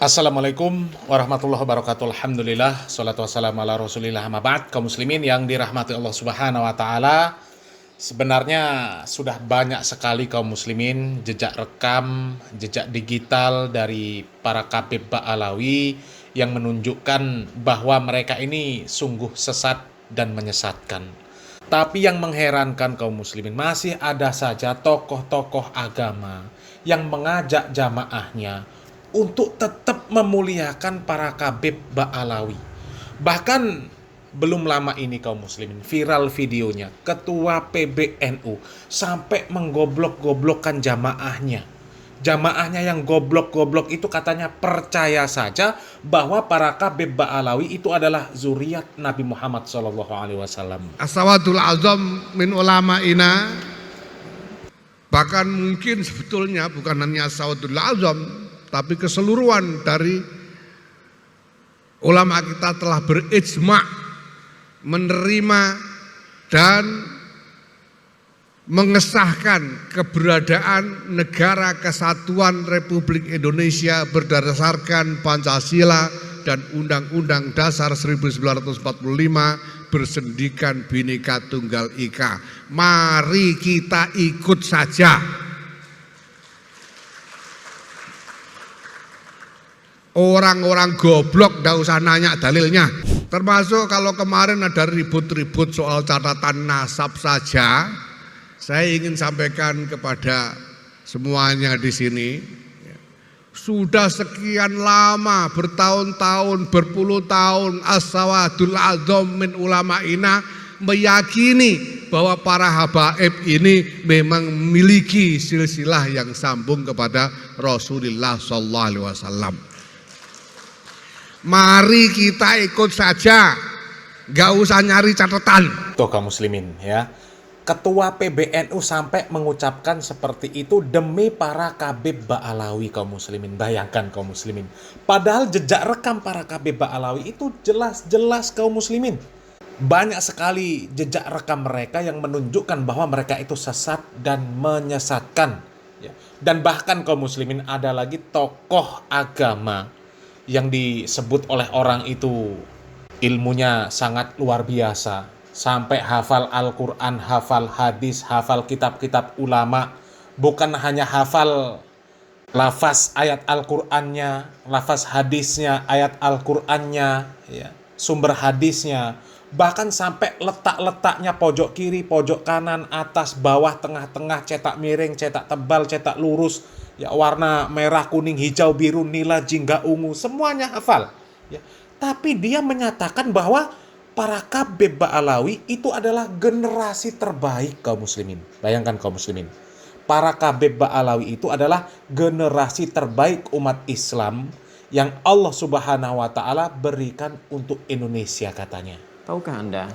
Assalamualaikum warahmatullahi wabarakatuh. Alhamdulillah, salatu wassalamu ala rasulillah, amma ba'd. Kaum muslimin yang dirahmati Allah subhanahu wa ta'ala, sebenarnya sudah banyak sekali kaum muslimin jejak rekam, jejak digital dari para Khabib Ba'alawi yang menunjukkan bahwa mereka ini sungguh sesat dan menyesatkan. Tapi yang mengherankan kaum muslimin, masih ada saja tokoh-tokoh agama yang mengajak jamaahnya untuk tetap memuliakan para Khabib Ba'alawi. Bahkan belum lama ini kaum muslimin viral videonya ketua PBNU sampai menggoblok-goblokkan jamaahnya. Jamaahnya yang goblok-goblok itu katanya percaya saja bahwa para Khabib Ba'alawi itu adalah zuriat Nabi Muhammad SAW. As-sawadul azam min ulama'ina, bahkan mungkin sebetulnya bukan hanya as-sawadul azam, tapi keseluruhan dari ulama kita telah berijma' menerima dan mengesahkan keberadaan Negara Kesatuan Republik Indonesia berdasarkan Pancasila dan Undang-Undang Dasar 1945 bersendikan Bhinneka Tunggal Ika. Mari kita ikut saja. Orang-orang goblok gak usah nanya dalilnya. Termasuk kalau kemarin ada ribut-ribut soal catatan nasab saja, saya ingin sampaikan kepada semuanya di sini, sudah sekian lama, bertahun-tahun, berpuluh tahun, as-sawadul azam min ulama'ina meyakini bahwa para habaib ini memang memiliki silsilah yang sambung kepada Rasulullah sallallahu alaihi wasallam. Mari kita ikut saja, gak usah nyari catatan. Tuh kaum muslimin ya, ketua PBNU sampai mengucapkan seperti itu demi para Khabib Ba'alawi kaum muslimin. Bayangkan kaum muslimin, padahal jejak rekam para Khabib Ba'alawi itu jelas-jelas kaum muslimin. Banyak sekali jejak rekam mereka yang menunjukkan bahwa mereka itu sesat dan menyesatkan ya. Dan bahkan kaum muslimin ada lagi tokoh agama yang disebut oleh orang itu ilmunya sangat luar biasa, sampai hafal Al-Quran, hafal hadis, hafal kitab-kitab ulama. Bukan hanya hafal lafaz ayat Al-Qurannya, lafaz hadisnya, ayat Al-Qurannya ya, sumber hadisnya, bahkan sampai letak-letaknya pojok kiri, pojok kanan, atas, bawah, tengah-tengah, cetak miring, cetak tebal, cetak lurus ya, warna merah, kuning, hijau, biru, nila, jingga, ungu, semuanya hafal ya. Tapi dia menyatakan bahwa para Khabib Ba'alawi itu adalah generasi terbaik kaum muslimin. Bayangkan kaum muslimin, para Khabib Ba'alawi itu adalah generasi terbaik umat Islam yang Allah subhanahu wa ta'ala berikan untuk Indonesia katanya. Tahukah Anda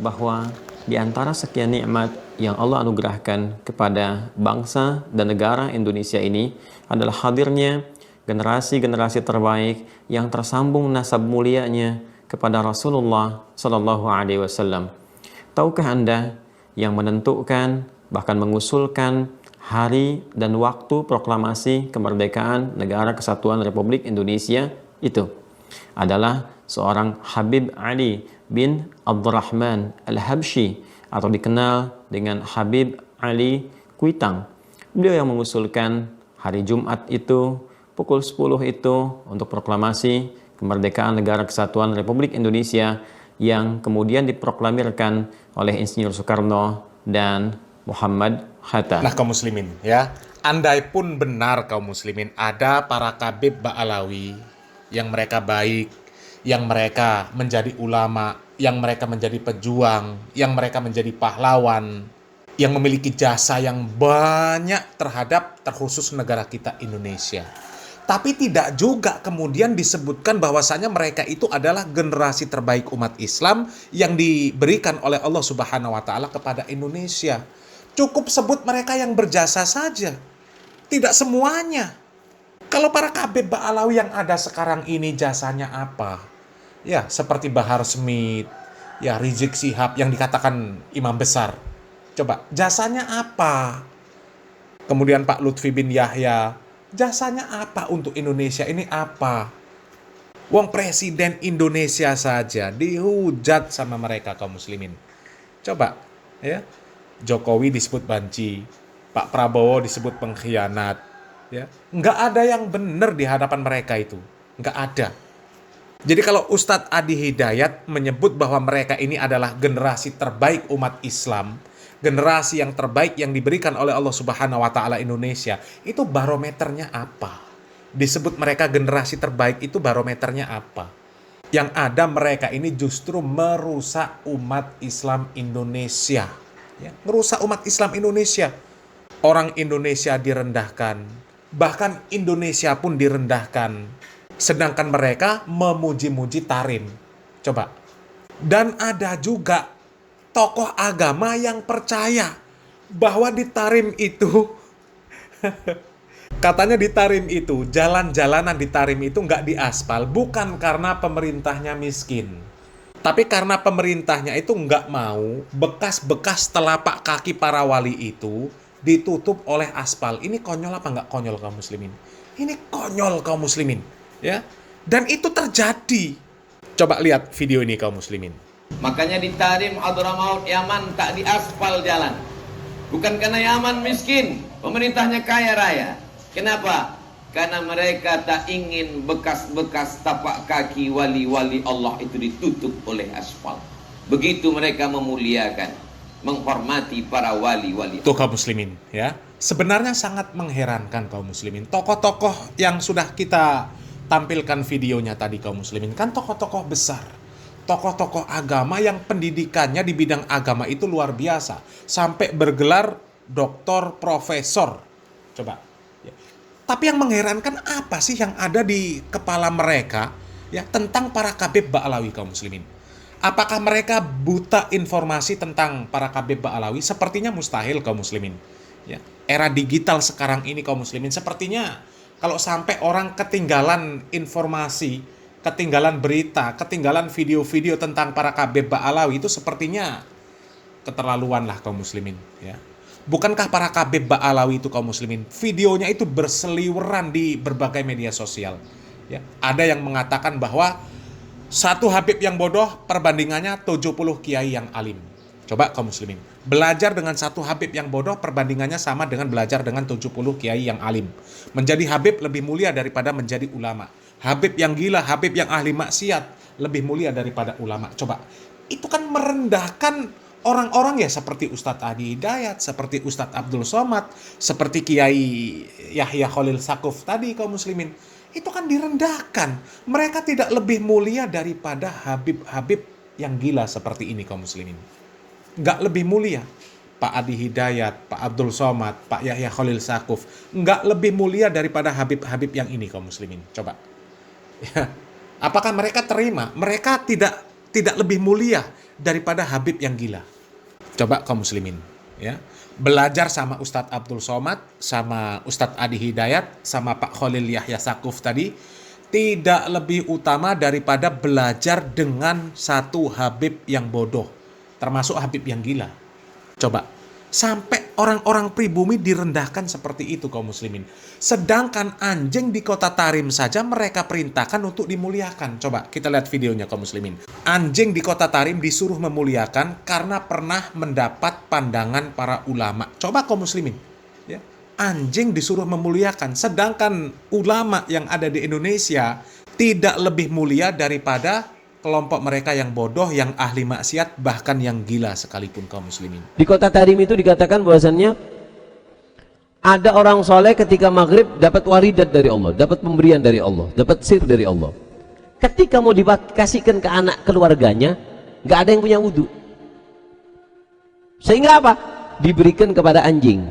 bahwa di antara sekian nikmat yang Allah anugerahkan kepada bangsa dan negara Indonesia ini adalah hadirnya generasi-generasi terbaik yang tersambung nasab mulianya kepada Rasulullah Sallallahu Alaihi Wasallam. Tahukah Anda yang menentukan bahkan mengusulkan hari dan waktu proklamasi kemerdekaan Negara Kesatuan Republik Indonesia itu adalah seorang Habib Ali bin Abdurrahman Al-Habsyi atau dikenal dengan Habib Ali Kuitang. Beliau yang mengusulkan hari Jumat itu pukul 10 itu untuk proklamasi kemerdekaan Negara Kesatuan Republik Indonesia yang kemudian diproklamirkan oleh Insinyur Soekarno dan Muhammad Hatta. Nah kaum muslimin ya, andai pun benar kaum muslimin ada para Khabib Ba'alawi yang mereka baik, yang mereka menjadi ulama, yang mereka menjadi pejuang, yang mereka menjadi pahlawan, yang memiliki jasa yang banyak terkhusus negara kita Indonesia. Tapi tidak juga kemudian disebutkan bahwasanya mereka itu adalah generasi terbaik umat Islam yang diberikan oleh Allah Subhanahu wa taala kepada Indonesia. Cukup sebut mereka yang berjasa saja. Tidak semuanya. Kalau para Khabib Ba'alawi yang ada sekarang ini jasanya apa? Ya, seperti Bahar Smith, ya Rizik Syihab yang dikatakan imam besar. Coba, jasanya apa? Kemudian Pak Lutfi bin Yahya, Jasanya apa untuk Indonesia ini apa? Wong presiden Indonesia saja dihujat sama mereka kaum muslimin. Coba ya. Jokowi disebut banci, Pak Prabowo disebut pengkhianat, ya. Nggak ada yang benar di hadapan mereka itu. Nggak ada. Jadi kalau Ustadz Adi Hidayat menyebut bahwa mereka ini adalah generasi terbaik umat Islam, generasi yang terbaik yang diberikan oleh Allah Subhanahu wa taala Indonesia, itu barometernya apa? Disebut mereka generasi terbaik itu barometernya apa? Yang ada mereka ini justru merusak umat Islam Indonesia. Ya, merusak umat Islam Indonesia. Orang Indonesia direndahkan, bahkan Indonesia pun direndahkan. Sedangkan mereka memuji-muji Tarim. Coba. Dan ada juga tokoh agama yang percaya bahwa di Tarim itu katanya di Tarim itu, jalan-jalanan di Tarim itu nggak diaspal, bukan karena pemerintahnya miskin. Tapi karena pemerintahnya itu nggak mau bekas-bekas telapak kaki para wali itu ditutup oleh aspal. Ini konyol apa nggak konyol kaum muslimin? Ini konyol kaum muslimin. Ya, dan itu terjadi. Coba lihat video ini kaum muslimin. Makanya di Tarim Hadramaut Yaman tak diaspal jalan. Bukan karena Yaman miskin, pemerintahnya kaya raya. Kenapa? Karena mereka tak ingin bekas-bekas tapak kaki wali-wali Allah itu ditutup oleh aspal. Begitu mereka memuliakan, menghormati para wali-wali. Tuh kaum muslimin, ya. Sebenarnya sangat mengherankan kaum muslimin. Tokoh-tokoh yang sudah kita tampilkan videonya tadi kaum muslimin kan tokoh-tokoh besar. Tokoh-tokoh agama yang pendidikannya di bidang agama itu luar biasa. Sampai bergelar doktor, profesor. Coba. Tapi yang mengherankan apa sih yang ada di kepala mereka ya tentang para Khabib Ba'alawi kaum muslimin? Apakah mereka buta informasi tentang para Khabib Ba'alawi? Sepertinya mustahil kaum muslimin. Ya, era digital sekarang ini kaum muslimin sepertinya kalau sampai orang ketinggalan informasi, ketinggalan berita, ketinggalan video-video tentang para Khabib Ba'alawi itu sepertinya keterlaluan lah kaum muslimin ya. Bukankah para Khabib Ba'alawi itu kaum muslimin videonya itu berseliweran di berbagai media sosial ya. Ada yang mengatakan bahwa satu Habib yang bodoh perbandingannya 70 kiai yang alim. Coba kaum muslimin, belajar dengan satu Habib yang bodoh perbandingannya sama dengan belajar dengan 70 kiai yang alim. Menjadi Habib lebih mulia daripada menjadi ulama. Habib yang gila, Habib yang ahli maksiat lebih mulia daripada ulama. Coba, itu kan merendahkan orang-orang ya seperti Ustadz Adi Hidayat, seperti Ustadz Abdul Somad, seperti Kiai Yahya Khalil Saquf tadi kaum muslimin. Itu kan direndahkan. Mereka tidak lebih mulia daripada Habib-Habib yang gila seperti ini kaum muslimin. Nggak lebih mulia. Pak Adi Hidayat, Pak Abdul Somad, Pak Yahya Khalil Saquf. Nggak lebih mulia daripada Habib-Habib yang ini kaum muslimin. Coba. Ya. Apakah mereka terima? Mereka tidak lebih mulia daripada Habib yang gila. Coba kaum muslimin. Ya. Belajar sama Ustadz Abdul Somad, sama Ustadz Adi Hidayat, sama Pak Khalil Yahya Saquf tadi, tidak lebih utama daripada belajar dengan satu Habib yang bodoh, termasuk Habib yang gila. Coba, sampai orang-orang pribumi direndahkan seperti itu kaum muslimin. Sedangkan anjing di kota Tarim saja mereka perintahkan untuk dimuliakan. Coba kita lihat videonya kaum muslimin. Anjing di kota Tarim disuruh memuliakan karena pernah mendapat pandangan para ulama. Coba kaum muslimin. Ya. Anjing disuruh memuliakan. Sedangkan ulama yang ada di Indonesia tidak lebih mulia daripada kelompok mereka yang bodoh, yang ahli maksiat, bahkan yang gila sekalipun kaum muslimin. Di kota Tarim itu dikatakan bahwasannya ada orang soleh ketika maghrib dapat waridat dari Allah, dapat pemberian dari Allah, dapat sir dari Allah. Ketika mau dikasihkan ke anak keluarganya, nggak ada yang punya wudhu. Sehingga apa? Diberikan kepada anjing.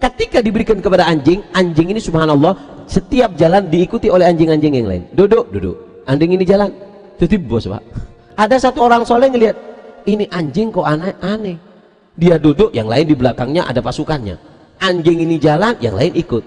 Ketika diberikan kepada anjing, anjing ini subhanallah setiap jalan diikuti oleh anjing-anjing yang lain. Duduk, duduk. Anjing ini jalan. Itu bos pak. Ada satu orang soleh ngelihat ini anjing kok aneh. Dia duduk, yang lain di belakangnya ada pasukannya. Anjing ini jalan, yang lain ikut.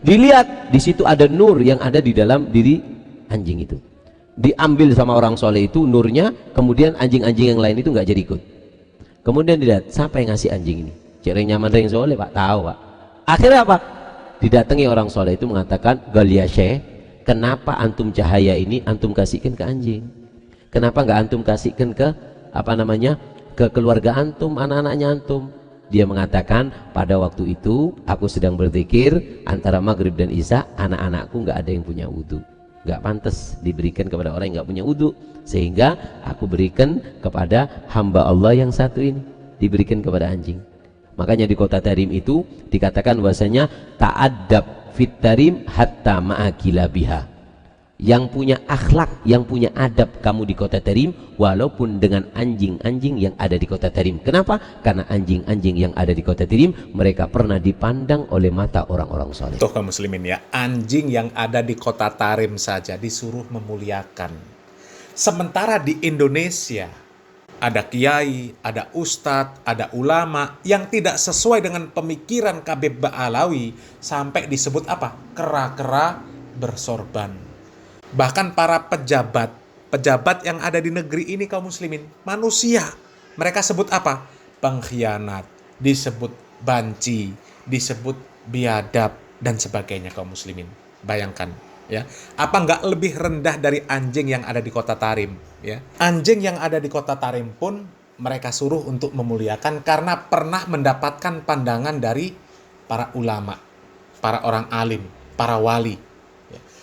Dilihat di situ ada nur yang ada di dalam diri anjing itu. Diambil sama orang soleh itu nurnya, kemudian anjing-anjing yang lain itu nggak jadi ikut. Kemudian dilihat siapa yang ngasih anjing ini. Ciri nyaman yang soleh pak, tahu pak. Akhirnya apa? didatangi orang soleh itu mengatakan, Galia Syekh, kenapa antum cahaya ini antum kasihkan ke anjing? Kenapa nggak antum kasihkan ke ke keluarga antum, anak-anaknya antum? Dia mengatakan, pada waktu itu aku sedang berzikir antara maghrib dan isya, anak-anakku nggak ada yang punya wudhu, nggak pantas diberikan kepada orang yang nggak punya wudhu, sehingga aku berikan kepada hamba Allah yang satu ini, diberikan kepada anjing. Makanya di kota Tarim itu dikatakan bahwasanya ta'addab fit Tarim hatta ma'akila biha. Yang punya akhlak, yang punya adab kamu di kota Tarim, walaupun dengan anjing-anjing yang ada di kota Tarim. Kenapa? Karena anjing-anjing yang ada di kota Tarim mereka pernah dipandang oleh mata orang-orang soleh. Tuh kaum muslimin ya, anjing yang ada di kota Tarim saja disuruh memuliakan. Sementara di Indonesia ada kiai, ada ustadz, ada ulama yang tidak sesuai dengan pemikiran Habib Ba'alawi sampai disebut apa? Kera-kera bersorban. Bahkan para pejabat yang ada di negeri ini kaum muslimin, manusia. Mereka sebut apa? Pengkhianat, disebut banci, disebut biadab, dan sebagainya kaum muslimin. Bayangkan, ya. Apa nggak lebih rendah dari anjing yang ada di kota Tarim? Ya. Anjing yang ada di kota Tarim pun mereka suruh untuk memuliakan karena pernah mendapatkan pandangan dari para ulama, para orang alim, para wali.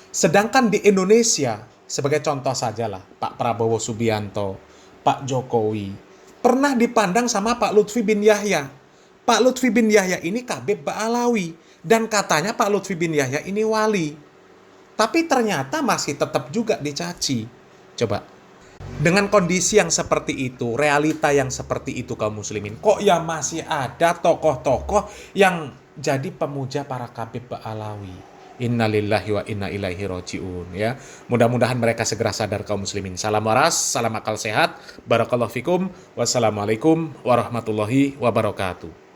Sedangkan di Indonesia, sebagai contoh sajalah, Pak Prabowo Subianto, Pak Jokowi, pernah dipandang sama Pak Lutfi bin Yahya. Pak Lutfi bin Yahya ini Habib Ba'alawi, dan katanya Pak Lutfi bin Yahya ini wali. Tapi ternyata masih tetap juga dicaci. Coba, dengan kondisi yang seperti itu, realita yang seperti itu kaum muslimin, kok ya masih ada tokoh-tokoh yang jadi pemuja para Habib Ba'alawi. Innalillahi wa inna ilaihi roji'un, ya. Mudah-mudahan mereka segera sadar kaum muslimin. Salam waras, salam akal sehat. Barakallahu fikum. Wassalamualaikum warahmatullahi wabarakatuh.